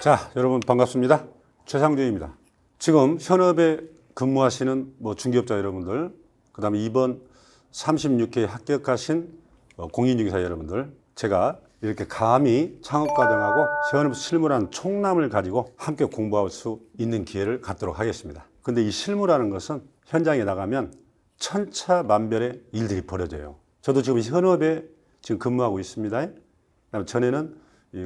자, 여러분 반갑습니다. 최상준입니다. 지금 현업에 근무하시는 중기업자 여러분들, 그 다음에 이번 36회 합격하신 공인중개사 여러분들, 제가 이렇게 감히 창업과정하고 현업 실무라는 총남을 가지고 함께 공부할 수 있는 기회를 갖도록 하겠습니다. 근데 이 실무라는 것은 현장에 나가면 천차만별의 일들이 벌어져요. 저도 지금 현업에 지금 근무하고 있습니다. 그다음에 전에는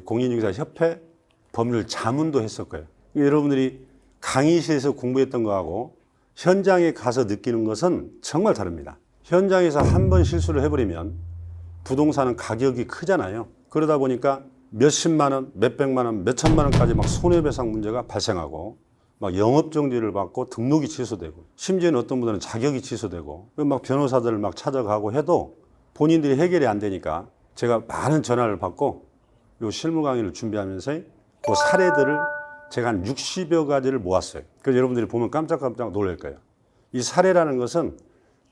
공인중개사 협회 법률 자문도 했었고요. 여러분들이 강의실에서 공부했던 거하고 현장에 가서 느끼는 것은 정말 다릅니다. 현장에서 한 번 실수를 해버리면 부동산은 가격이 크잖아요. 그러다 보니까 몇십만 원, 몇백만 원, 몇천만 원까지 막 손해배상 문제가 발생하고 막 영업정지를 받고 등록이 취소되고 심지어는 어떤 분들은 자격이 취소되고 막 변호사들을 막 찾아가고 해도 본인들이 해결이 안 되니까 제가 많은 전화를 받고 요 실무 강의를 준비하면서 그 사례들을 제가 한 60여 가지를 모았어요. 그래서 여러분들이 보면 깜짝깜짝 놀랄 거예요. 이 사례라는 것은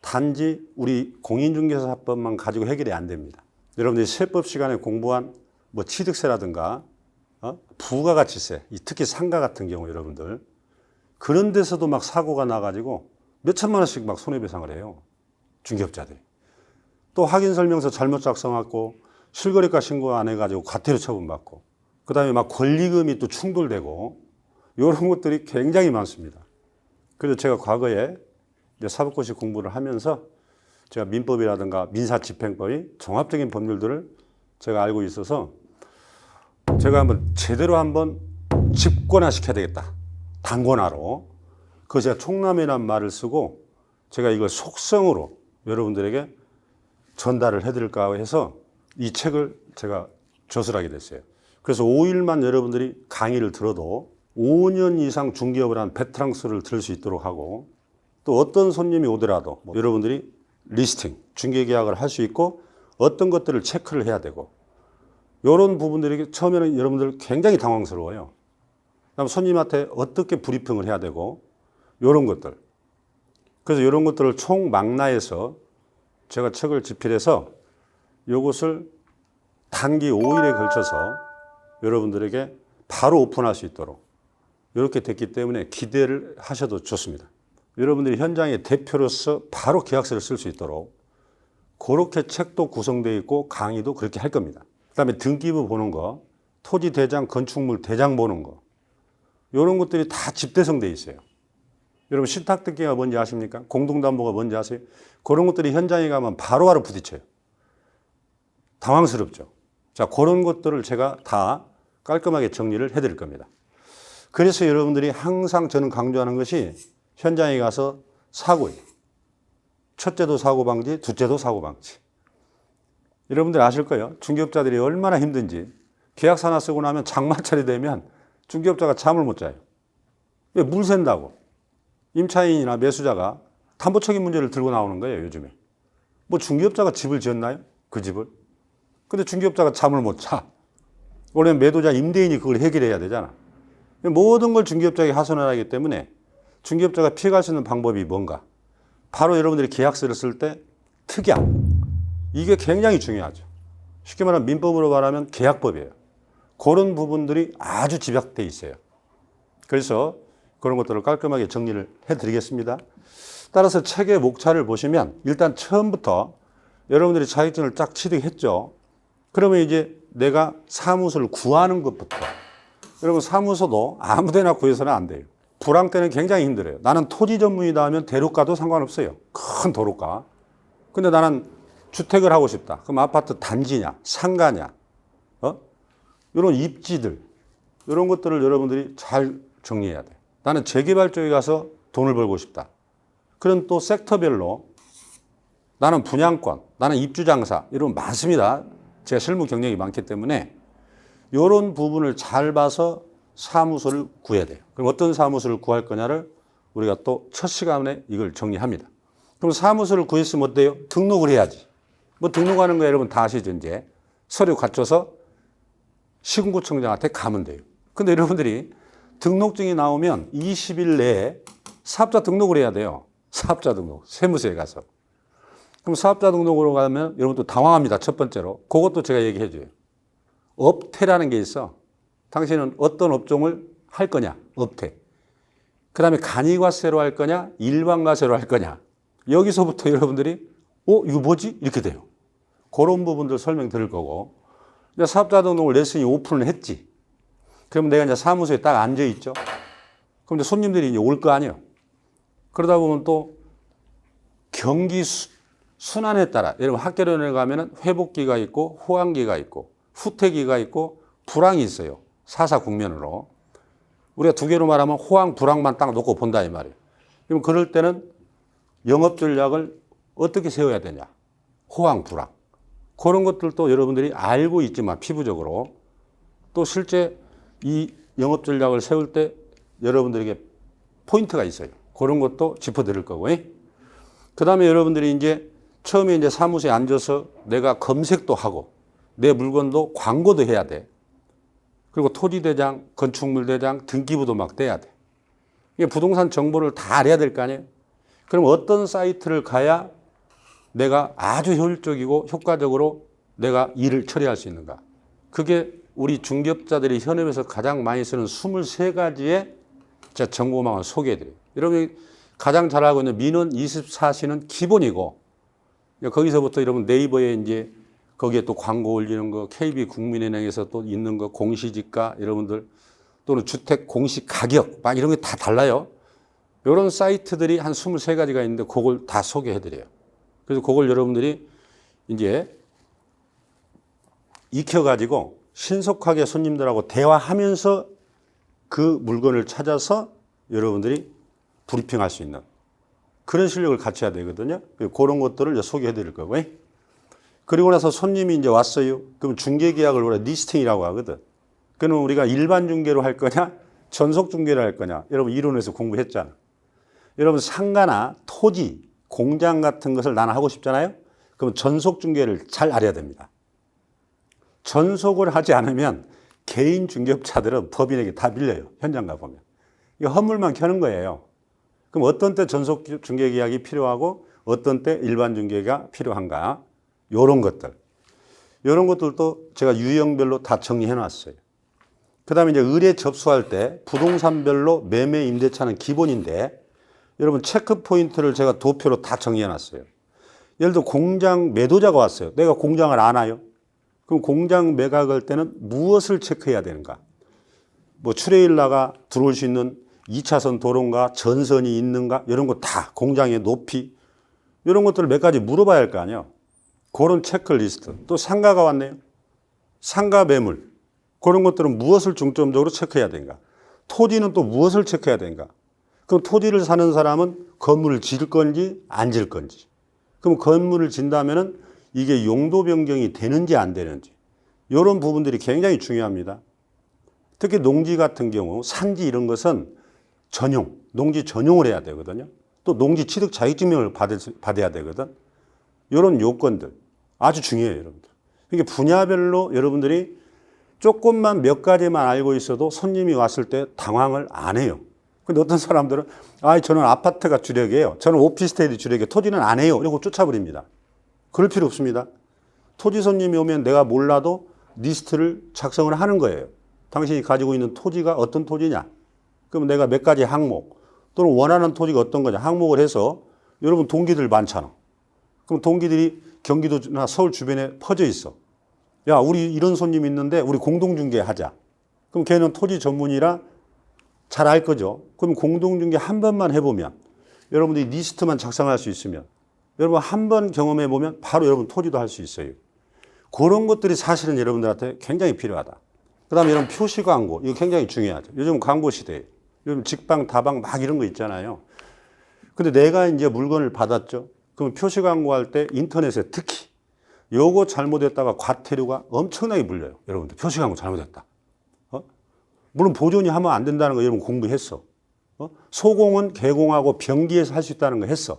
단지 우리 공인중개사법만 가지고 해결이 안 됩니다. 여러분들이 세법 시간에 공부한 취득세라든가 부가가치세, 특히 상가 같은 경우 여러분들 그런 데서도 막 사고가 나가지고 몇천만 원씩 막 손해배상을 해요. 중개업자들이. 또 확인설명서 잘못 작성하고 실거래가 신고 안 해가지고 과태료 처분받고 그 다음에 막 권리금이 또 충돌되고 이런 것들이 굉장히 많습니다. 그래서 제가 과거에 이제 사법고시 공부를 하면서 제가 민법이라든가 민사집행법이 종합적인 법률들을 제가 알고 있어서 제가 제대로 한번 집권화시켜야 되겠다. 단권화로. 그래서 제가 총남이라는 말을 쓰고 제가 이걸 속성으로 여러분들에게 전달을 해드릴까 해서 이 책을 제가 저술하게 됐어요. 그래서 5일만 여러분들이 강의를 들어도 5년 이상 중개업을 한 베테랑수를 들을 수 있도록 하고 또 어떤 손님이 오더라도 여러분들이 리스팅, 중개계약을 할 수 있고 어떤 것들을 체크를 해야 되고 이런 부분들이 처음에는 여러분들 굉장히 당황스러워요. 그다음 손님한테 어떻게 브리핑을 해야 되고 이런 것들. 그래서 이런 것들을 총망라해서 제가 책을 집필해서 이것을 단기 5일에 걸쳐서 여러분들에게 바로 오픈할 수 있도록 이렇게 됐기 때문에 기대를 하셔도 좋습니다. 여러분들이 현장의 대표로서 바로 계약서를 쓸 수 있도록 그렇게 책도 구성되어 있고 강의도 그렇게 할 겁니다. 그다음에 등기부 보는 거, 토지 대장, 건축물 대장 보는 거 이런 것들이 다 집대성되어 있어요. 여러분 신탁등기가 뭔지 아십니까? 공동담보가 뭔지 아세요? 그런 것들이 현장에 가면 바로바로 부딪혀요. 당황스럽죠. 자, 그런 것들을 제가 다 깔끔하게 정리를 해드릴 겁니다. 그래서 여러분들이 항상 저는 강조하는 것이 현장에 가서 사고예요. 첫째도 사고 방지, 둘째도 사고 방지. 여러분들 아실 거예요. 중개업자들이 얼마나 힘든지 계약서 하나 쓰고 나면 장마철이 되면 중개업자가 잠을 못 자요. 왜? 물 샌다고. 임차인이나 매수자가 담보적인 문제를 들고 나오는 거예요, 요즘에. 중개업자가 집을 지었나요? 그 집을. 근데 중개업자가 잠을 못 자. 원래 매도자, 임대인이 그걸 해결해야 되잖아. 모든 걸 중개업자에게 하소연을 하기 때문에 중개업자가 피해갈 수 있는 방법이 뭔가? 바로 여러분들이 계약서를 쓸 때 특약. 이게 굉장히 중요하죠. 쉽게 말하면 민법으로 말하면 계약법이에요. 그런 부분들이 아주 집약되어 있어요. 그래서 그런 것들을 깔끔하게 정리를 해드리겠습니다. 따라서 책의 목차를 보시면 일단 처음부터 여러분들이 자격증을 쫙 취득했죠. 그러면 이제 내가 사무소를 구하는 것부터. 여러분 사무소도 아무데나 구해서는 안 돼요. 불황 때는 굉장히 힘들어요. 나는 토지 전문이다 하면 대로가도 상관없어요. 큰 도로가. 근데 나는 주택을 하고 싶다. 그럼 아파트 단지냐, 상가냐, 이런 입지들, 이런 것들을 여러분들이 잘 정리해야 돼요. 나는 재개발 쪽에 가서 돈을 벌고 싶다. 그런 또 섹터별로 나는 분양권, 나는 입주장사, 이런 거 많습니다. 제가 실무 경력이 많기 때문에 이런 부분을 잘 봐서 사무소를 구해야 돼요. 그럼 어떤 사무소를 구할 거냐를 우리가 또 첫 시간에 이걸 정리합니다. 그럼 사무소를 구했으면 어때요? 등록을 해야지. 등록하는 거 여러분 다 아시죠, 이제. 서류 갖춰서 시군구청장한테 가면 돼요. 근데 여러분들이 등록증이 나오면 20일 내에 사업자 등록을 해야 돼요. 사업자 등록, 세무서에 가서. 그럼 사업자 등록으로 가면 여러분도 당황합니다. 첫 번째로. 그것도 제가 얘기해 줘요. 업태라는 게 있어. 당신은 어떤 업종을 할 거냐? 업태. 그 다음에 간이과세로 할 거냐? 일반과세로 할 거냐? 여기서부터 여러분들이 이거 뭐지? 이렇게 돼요. 그런 부분들 설명 드릴 거고. 이제 사업자 등록을 레슨이 오픈을 했지. 그럼 내가 이제 사무소에 딱 앉아 있죠. 그럼 이제 손님들이 이제 올 거 아니에요. 그러다 보면 또 경기 순환에 따라, 여러분 학계론에 가면은 회복기가 있고 호황기가 있고 후퇴기가 있고 불황이 있어요. 사사 국면으로. 우리가 두 개로 말하면 호황, 불황만 딱 놓고 본다 이 말이에요. 그럼 그럴 때는 영업 전략을 어떻게 세워야 되냐? 호황, 불황. 그런 것들도 여러분들이 알고 있지만 피부적으로 또 실제 이 영업 전략을 세울 때 여러분들에게 포인트가 있어요. 그런 것도 짚어드릴 거고. 그 다음에 여러분들이 이제 처음에 이제 사무소에 앉아서 내가 검색도 하고 내 물건도 광고도 해야 돼. 그리고 토지대장, 건축물대장, 등기부도 막 떼야 돼. 이게 부동산 정보를 다 알아야 될 거 아니에요? 그럼 어떤 사이트를 가야 내가 아주 효율적이고 효과적으로 내가 일을 처리할 수 있는가? 그게 우리 중개업자들이 현업에서 가장 많이 쓰는 23가지의 정보망을 소개해드려요. 여러분이 가장 잘 알고 있는 민원 24시는 기본이고, 거기서부터 여러분 네이버에 이제 거기에 또 광고 올리는 거, KB국민은행에서 또 있는 거, 공시지가 여러분들 또는 주택 공시 가격 막 이런 게 다 달라요. 이런 사이트들이 한 23가지가 있는데 그걸 다 소개해드려요. 그래서 그걸 여러분들이 이제 익혀가지고 신속하게 손님들하고 대화하면서 그 물건을 찾아서 여러분들이 브리핑할 수 있는 그런 실력을 갖춰야 되거든요. 그런 것들을 이제 소개해 드릴 거고요. 그리고 나서 손님이 이제 왔어요. 그럼 중개계약을 우리가 리스팅이라고 하거든. 그럼 우리가 일반 중개로 할 거냐, 전속 중개로 할 거냐. 여러분 이론에서 공부했잖아. 여러분 상가나 토지, 공장 같은 것을 나는 하고 싶잖아요. 그럼 전속 중개를 잘 알아야 됩니다. 전속을 하지 않으면 개인 중개업자들은 법인에게 다 밀려요. 현장 가보면. 이거 허물만 켜는 거예요. 그럼 어떤 때 전속 중개 계약이 필요하고 어떤 때 일반 중개가 필요한가? 이런 것들. 이런 것들도 제가 유형별로 다 정리해 놨어요. 그 다음에 이제 의뢰 접수할 때 부동산별로 매매 임대차는 기본인데 여러분 체크 포인트를 제가 도표로 다 정리해 놨어요. 예를 들어 공장 매도자가 왔어요. 내가 공장을 아나요? 그럼 공장 매각할 때는 무엇을 체크해야 되는가? 뭐 트레일러가 들어올 수 있는 2차선 도로인가, 전선이 있는가, 이런 거 다 공장의 높이, 이런 것들을 몇 가지 물어봐야 할 거 아니에요. 그런 체크리스트. 또 상가가 왔네요. 상가 매물. 그런 것들은 무엇을 중점적으로 체크해야 되는가? 토지는 또 무엇을 체크해야 되는가? 그럼 토지를 사는 사람은 건물을 지을 건지 안 지을 건지. 그럼 건물을 진다면은 이게 용도 변경이 되는지 안 되는지. 이런 부분들이 굉장히 중요합니다. 특히 농지 같은 경우 산지 이런 것은 전용, 농지 전용을 해야 되거든요. 또 농지 취득 자격증명을 받아야 되거든. 이런 요건들 아주 중요해요, 여러분들. 이게 분야별로 여러분들이 조금만 몇 가지만 알고 있어도 손님이 왔을 때 당황을 안 해요. 근데 어떤 사람들은 저는 아파트가 주력이에요. 저는 오피스텔이 주력이에요. 토지는 안 해요. 이러고 쫓아버립니다. 그럴 필요 없습니다. 토지 손님이 오면 내가 몰라도 리스트를 작성을 하는 거예요. 당신이 가지고 있는 토지가 어떤 토지냐? 그럼 내가 몇 가지 항목 또는 원하는 토지가 어떤 거냐? 항목을 해서 여러분 동기들 많잖아. 그럼 동기들이 경기도나 서울 주변에 퍼져 있어. 야, 우리 이런 손님 있는데 우리 공동중개 하자. 그럼 걔는 토지 전문이라 잘 알 거죠. 그럼 공동중개 한 번만 해보면 여러분들이 리스트만 작성할 수 있으면 여러분 한 번 경험해 보면 바로 여러분 토지도 할 수 있어요. 그런 것들이 사실은 여러분들한테 굉장히 필요하다. 그 다음에 이런 표시 광고, 이거 굉장히 중요하죠. 요즘 광고 시대에. 요즘 직방, 다방 막 이런 거 있잖아요. 근데 내가 이제 물건을 받았죠. 그럼 표시 광고할 때 인터넷에 특히 요거 잘못했다가 과태료가 엄청나게 물려요. 여러분들 표시 광고 잘못했다. 물론 보존이 하면 안 된다는 거 여러분 공부했어. 소공은 개공하고 병기에서 할 수 있다는 거 했어.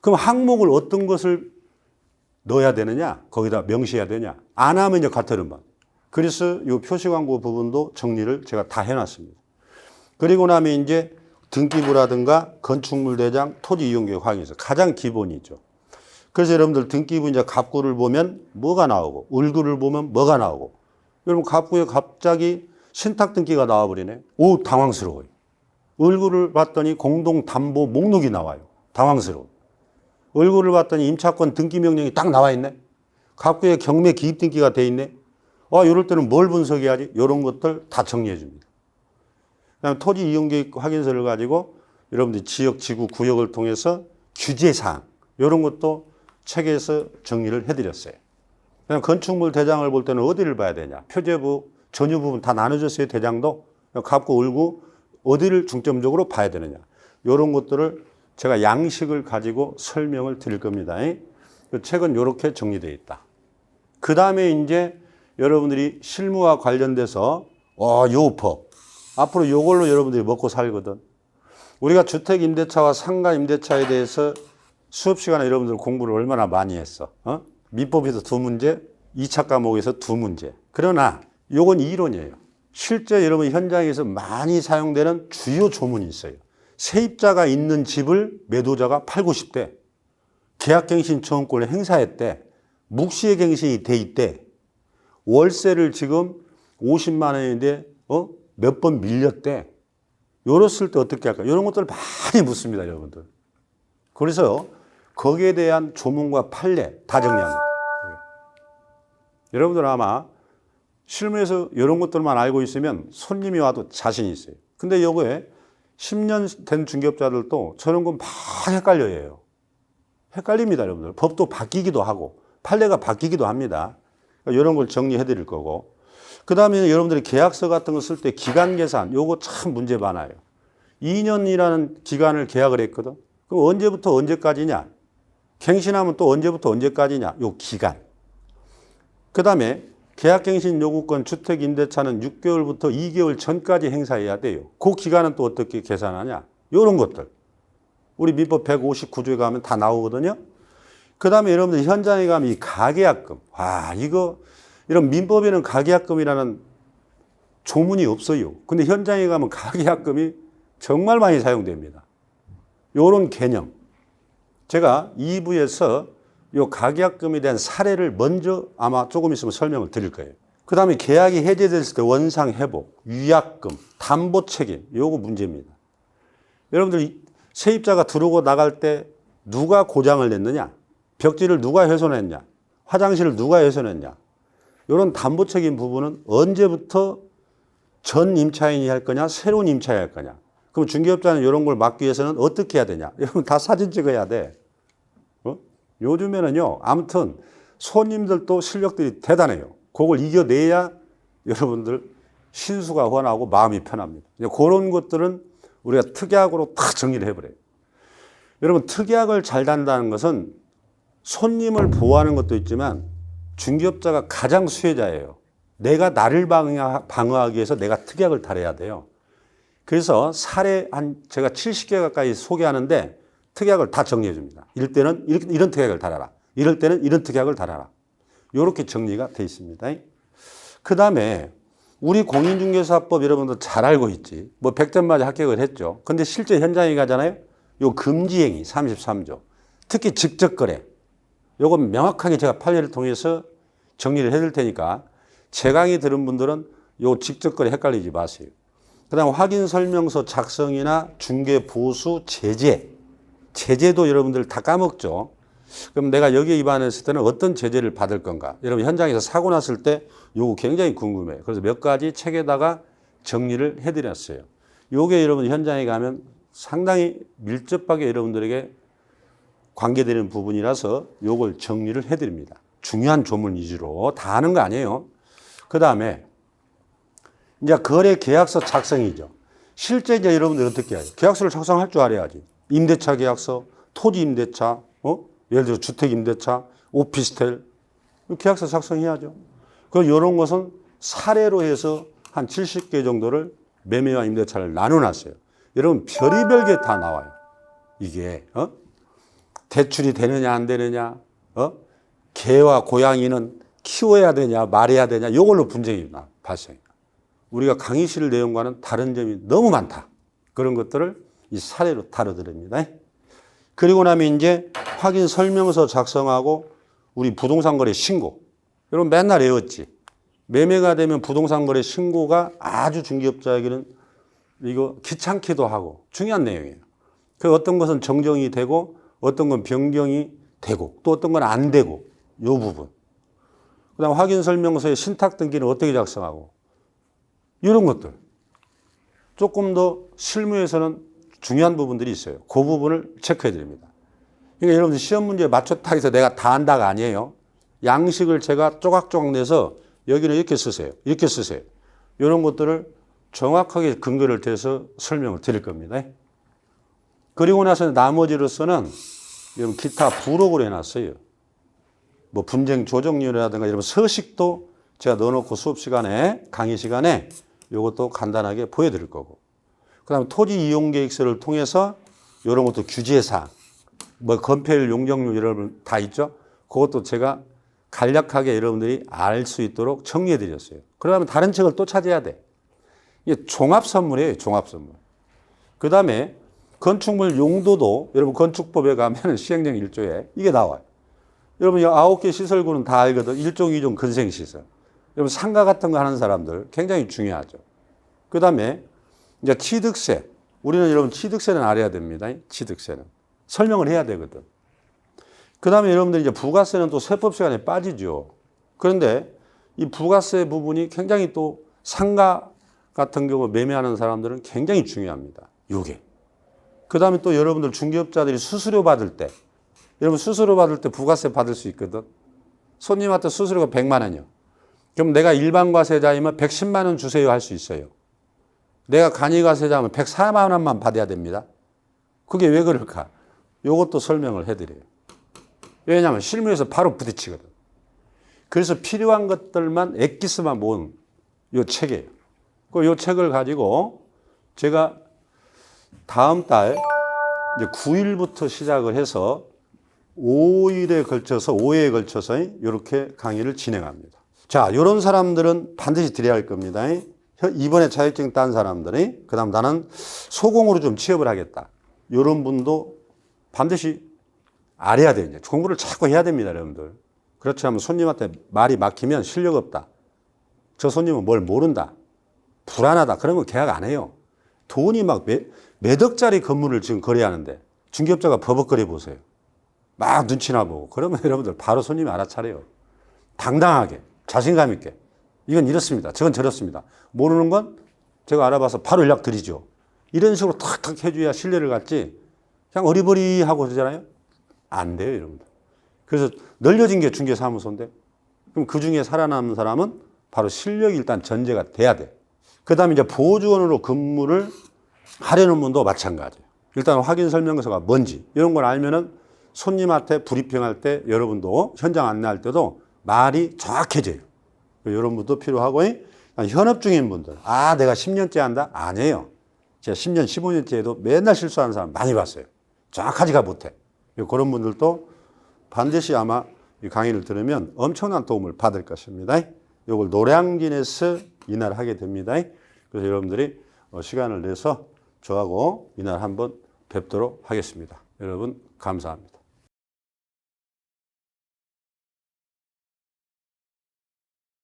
그럼 항목을 어떤 것을 넣어야 되느냐? 거기다 명시해야 되냐? 안 하면 이제 과태료만. 그래서 이 표시 광고 부분도 정리를 제가 다 해놨습니다. 그리고 나면 이제 등기부라든가 건축물 대장, 토지 이용계획 확인서 가장 기본이죠. 그래서 여러분들 등기부 이제 갑구를 보면 뭐가 나오고, 을구를 보면 뭐가 나오고, 여러분 갑구에 갑자기 신탁 등기가 나와버리네. 오, 당황스러워요. 얼굴을 봤더니 공동담보 목록이 나와요. 당황스러워. 얼굴을 봤더니 임차권 등기 명령이 딱 나와 있네. 갑구에 경매 기입 등기가 돼 있네. 이럴 때는 뭘 분석해야지? 이런 것들 다 정리해 줍니다. 그다음에 토지 이용 계획 확인서를 가지고 여러분들이 지역, 지구, 구역을 통해서 규제사항 이런 것도 책에서 정리를 해드렸어요. 그냥 건축물 대장을 볼 때는 어디를 봐야 되냐? 표제부, 전유 부분 다 나눠졌어요. 대장도 갑구, 을구 어디를 중점적으로 봐야 되느냐? 이런 것들을 제가 양식을 가지고 설명을 드릴 겁니다. 그 책은 이렇게 정리되어 있다. 그 다음에 이제 여러분들이 실무와 관련돼서 요 법 앞으로 이걸로 여러분들이 먹고 살거든. 우리가 주택 임대차와 상가 임대차에 대해서 수업 시간에 여러분들 공부를 얼마나 많이 했어. 민법에서 2문제, 2차 과목에서 2문제. 그러나 요건 이론이에요. 실제 여러분 현장에서 많이 사용되는 주요 조문이 있어요. 세입자가 있는 집을 매도자가 팔고 싶대. 계약갱신 청구권을 행사했대. 묵시의 갱신이 돼 있대. 월세를 지금 50만 원인데 몇 번 밀렸대. 이랬을 때 어떻게 할까? 이런 것들을 많이 묻습니다, 여러분들. 그래서 거기에 대한 조문과 판례 다 정리합니다. 여러분들 아마 실무에서 이런 것들만 알고 있으면 손님이 와도 자신이 있어요. 근데 요거에 10년 된 중개업자들도 저런 건 막 헷갈려요. 헷갈립니다, 여러분들. 법도 바뀌기도 하고 판례가 바뀌기도 합니다. 그러니까 이런 걸 정리해 드릴 거고. 그 다음에 여러분들이 계약서 같은 거 쓸 때 기간 계산, 요거 참 문제 많아요. 2년이라는 기간을 계약을 했거든. 그럼 언제부터 언제까지냐? 갱신하면 또 언제부터 언제까지냐? 요 기간. 그 다음에 계약갱신 요구권 주택임대차는 6개월부터 2개월 전까지 행사해야 돼요. 그 기간은 또 어떻게 계산하냐? 요런 것들. 우리 민법 159조에 가면 다 나오거든요. 그 다음에 여러분들 현장에 가면 이 가계약금. 이런 민법에는 가계약금이라는 조문이 없어요. 근데 현장에 가면 가계약금이 정말 많이 사용됩니다. 요런 개념. 제가 2부에서 요 가계약금에 대한 사례를 먼저 아마 조금 있으면 설명을 드릴 거예요. 그 다음에 계약이 해제됐을 때 원상 회복, 위약금, 담보 책임, 요거 문제입니다. 여러분들 세입자가 들어오고 나갈 때 누가 고장을 냈느냐? 벽지를 누가 훼손했냐? 화장실을 누가 훼손했냐? 이런 담보 책임 부분은 언제부터 전 임차인이 할 거냐? 새로운 임차인이 할 거냐? 그럼 중개업자는 이런 걸 막기 위해서는 어떻게 해야 되냐? 여러분 다 사진 찍어야 돼. 요즘에는요, 아무튼 손님들도 실력들이 대단해요. 그걸 이겨내야 여러분들 신수가 훤하고 마음이 편합니다. 그런 것들은 우리가 특약으로 다 정리를 해버려요. 여러분, 특약을 잘 단다는 것은 손님을 보호하는 것도 있지만 중개업자가 가장 수혜자예요. 내가 나를 방어하기 위해서 내가 특약을 달아야 돼요. 그래서 사례 제가 70개 가까이 소개하는데 특약을 다 정리해 줍니다. 이럴 때는 이런 특약을 달아라. 이럴 때는 이런 특약을 달아라. 이렇게 정리가 돼 있습니다. 그 다음에 우리 공인중개사법 여러분들 잘 알고 있지. 뭐 100점 맞아 합격을 했죠. 근데 실제 현장에 가잖아요. 요 금지행위 33조. 특히 직접거래. 요건 명확하게 제가 판례를 통해서 정리를 해드릴 테니까 제 강의 들은 분들은 요 직접거래 헷갈리지 마세요. 그 다음 확인설명서 작성이나 중개보수 제재. 제재도 여러분들 다 까먹죠. 그럼 내가 여기에 위반했을 때는 어떤 제재를 받을 건가? 여러분 현장에서 사고 났을 때 요거 굉장히 궁금해요. 그래서 몇 가지 책에다가 정리를 해드렸어요. 요게 여러분 현장에 가면 상당히 밀접하게 여러분들에게 관계되는 부분이라서 요걸 정리를 해드립니다. 중요한 조문 위주로 다 아는 거 아니에요. 그 다음에 이제 거래 계약서 작성이죠. 실제 이제 여러분들 어떻게 해야죠? 계약서를 작성할 줄 알아야지. 임대차 계약서, 토지 임대차, 예를 들어 주택 임대차, 오피스텔 계약서 작성해야죠. 그 이런 것은 사례로 해서 한 70개 정도를 매매와 임대차를 나눠놨어요. 여러분 별의별 게 다 나와요. 이게 대출이 되느냐 안 되느냐, 개와 고양이는 키워야 되냐 말해야 되냐 이걸로 분쟁이 발생해요. 우리가 강의실 내용과는 다른 점이 너무 많다. 그런 것들을 이 사례로 다뤄드립니다. 그리고 나면 이제 확인 설명서 작성하고 우리 부동산 거래 신고. 여러분 맨날 외웠지. 매매가 되면 부동산 거래 신고가 아주 중개업자에게는 이거 귀찮기도 하고 중요한 내용이에요. 그 어떤 것은 정정이 되고 어떤 건 변경이 되고 또 어떤 건 안 되고 요 부분. 그다음 확인 설명서의 신탁 등기는 어떻게 작성하고 이런 것들. 조금 더 실무에서는 중요한 부분들이 있어요. 그 부분을 체크해 드립니다. 그러니까 여러분들 시험 문제에 맞췄다 해서 내가 다 한다가 아니에요. 양식을 제가 조각조각 내서 여기는 이렇게 쓰세요. 이렇게 쓰세요. 이런 것들을 정확하게 근거를 대서 설명을 드릴 겁니다. 그리고 나서 나머지로서는 여러분 기타 부록을 해놨어요. 뭐 분쟁 조정률이라든가 이런 서식도 제가 넣어놓고 수업 시간에 강의 시간에 이것도 간단하게 보여드릴 거고. 그다음에 토지 이용 계획서를 통해서 이런 것도 규제사항, 뭐 건폐율, 용적률 이런 다 있죠. 그것도 제가 간략하게 여러분들이 알 수 있도록 정리해 드렸어요. 그러면 다른 책을 또 찾아야 돼. 이게 종합 선물이에요, 종합 선물. 그다음에 건축물 용도도 여러분 건축법에 가면 시행령 1조에 이게 나와요. 여러분 이 9개 시설구는 다 알거든. 1종, 2종 건생시설. 여러분 상가 같은 거 하는 사람들 굉장히 중요하죠. 그다음에 이제 취득세. 우리는 여러분 취득세는 알아야 됩니다. 취득세는. 설명을 해야 되거든. 그다음에 여러분들 이제 부가세는 또 세법 시간에 빠지죠. 그런데 이 부가세 부분이 굉장히 또 상가 같은 경우 매매하는 사람들은 굉장히 중요합니다. 요게. 그다음에 또 여러분들 중개업자들이 수수료 받을 때 여러분 수수료 받을 때 부가세 받을 수 있거든. 손님한테 수수료가 100만 원이요. 그럼 내가 일반 과세자이면 110만 원 주세요 할 수 있어요. 내가 간이 과세자면 104만 원만 받아야 됩니다. 그게 왜 그럴까? 이것도 설명을 해드려요. 왜냐하면 실무에서 바로 부딪히거든. 그래서 필요한 것들만 엑기스만 모은 이 책이에요. 이 책을 가지고 제가 다음 달 이제 9일부터 시작을 해서 5일에 걸쳐서 5회에 걸쳐서 이렇게 강의를 진행합니다. 자, 이런 사람들은 반드시 드려야 할 겁니다. 이번에 자격증 딴 사람들이 그다음 나는 소공으로 좀 취업을 하겠다. 이런 분도 반드시 알아야 돼요. 이제 공부를 자꾸 해야 됩니다, 여러분들. 그렇지 않으면 손님한테 말이 막히면 실력 없다. 저 손님은 뭘 모른다. 불안하다. 그러면 계약 안 해요. 돈이 막 몇 억짜리 건물을 지금 거래하는데 중개업자가 버벅거려 보세요. 막 눈치나 보고. 그러면 여러분들 바로 손님이 알아차려요. 당당하게, 자신감 있게. 이건 이렇습니다. 저건 저렇습니다. 모르는 건 제가 알아봐서 바로 연락 드리죠. 이런 식으로 탁탁 해줘야 신뢰를 갖지. 그냥 어리버리하고 그러잖아요. 안 돼요, 여러분들. 그래서 늘려진 게 중개사무소인데 그럼 그 중에 살아남는 사람은 바로 실력이 일단 전제가 돼야 돼. 그 다음에 이제 보조원으로 근무를 하려는 분도 마찬가지예요. 일단 확인 설명서가 뭔지 이런 걸 알면은 손님한테 브리핑할 때 여러분도 현장 안내할 때도 말이 정확해져요. 이런 분도 필요하고 현업 중인 분들. 아, 내가 10년째 한다? 아니에요. 제가 10년, 15년째 해도 맨날 실수하는 사람 많이 봤어요. 정확하지가 못해. 그런 분들도 반드시 아마 이 강의를 들으면 엄청난 도움을 받을 것입니다. 이걸 노량진에서 이날 하게 됩니다. 그래서 여러분들이 시간을 내서 저하고 이날 한번 뵙도록 하겠습니다. 여러분 감사합니다.